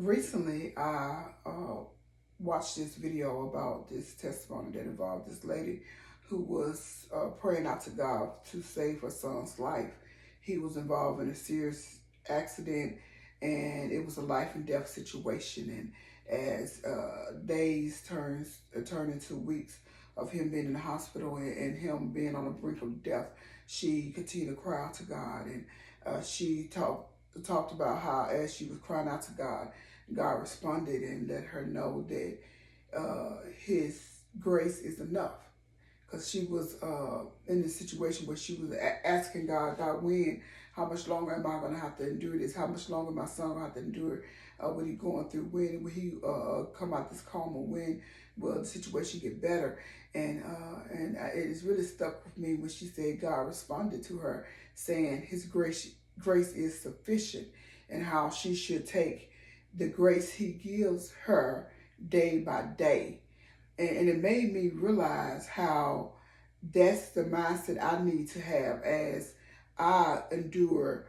Recently, I watched this video about this testimony that involved this lady who was praying out to God to save her son's life. He was involved in a serious accident, and it was a life and death situation. And as days turned into weeks of him being in the hospital and him being on the brink of death, she continued to cry out to God, and she talked about how as she was crying out to God, God responded and let her know that His grace is enough. Because she was in this situation where she was asking God, when, how much longer am I going to have to endure this? How much longer my son going to have to endure what he's going through? When will he come out this coma? When will the situation get better? And it has really stuck with me when she said God responded to her saying His grace is sufficient, and how she should take the grace He gives her day by day. And it made me realize how that's the mindset I need to have as I endure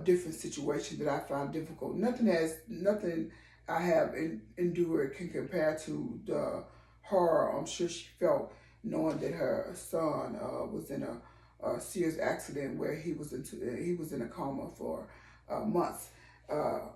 different situations that I find difficult. Nothing I have endured can compare to the horror I'm sure she felt knowing that her son was in a serious accident where he was in a coma for months.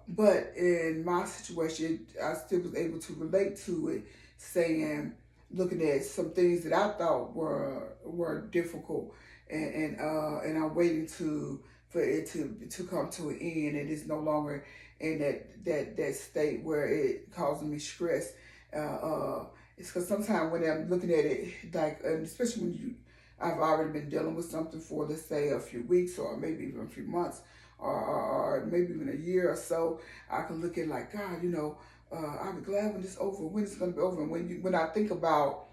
But in my situation, I still was able to relate to it, saying, looking at some things that I thought were difficult, and I'm waiting for it to come to an end, and it's no longer in that state where it causes me stress. It's because sometimes when I'm looking at it, like, and especially when I've already been dealing with something for, let's say, a few weeks or maybe even a few months, or maybe even a year or so, I can look at like, God, I'll be glad when it's over, when it's going to be over. And when I think about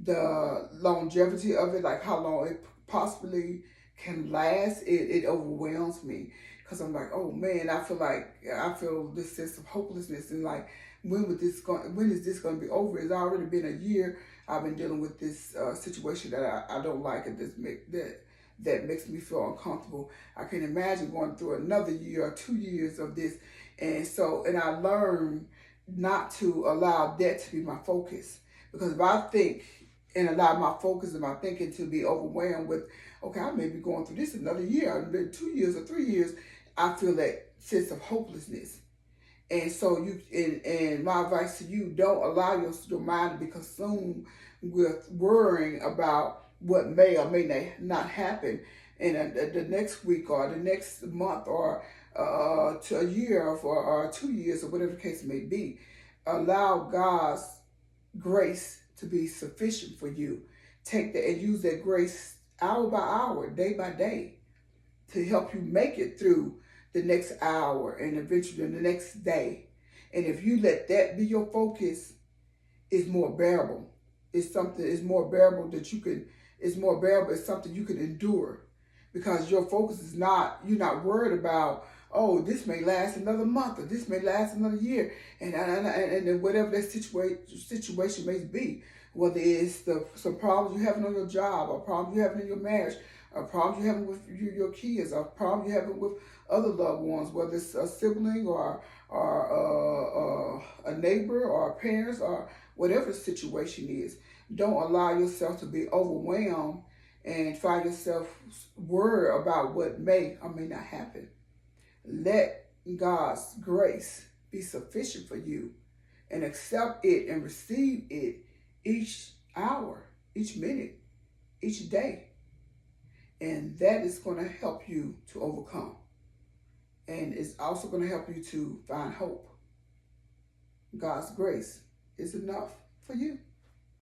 the longevity of it, like how long it possibly can last, it overwhelms me, because I'm like, oh man, I feel this sense of hopelessness, and like, when is this going to be over? It's already been a year I've been dealing with this situation that I don't like, and that makes me feel uncomfortable. I can imagine going through another year or 2 years of this. And I learned not to allow that to be my focus. Because if I think and allow my focus and my thinking to be overwhelmed with, okay, I may be going through this another year, 2 years or 3 years, I feel that sense of hopelessness. And so and my advice to you, don't allow your mind to be consumed with worrying about what may or may not happen in the next week or the next month, or to a year, or 2 years, or whatever the case may be. Allow God's grace to be sufficient for you. Take that and use that grace hour by hour, day by day, to help you make it through the next hour and eventually the next day. And if you let that be your focus, it's more bearable. It's more bearable it's something you can endure, because your focus is not, you're not worried about, oh, this may last another month, or this may last another year, and whatever that situation may be, whether it's some problems you're having on your job, or problems you're having in your marriage, or problems you're having with your kids, or problems you're having with other loved ones, whether it's a sibling or a neighbor or parents, or whatever the situation is. Don't allow yourself to be overwhelmed and find yourself worried about what may or may not happen. Let God's grace be sufficient for you, and accept it and receive it each hour, each minute, each day. And that is going to help you to overcome. And it's also going to help you to find hope. God's grace is enough for you.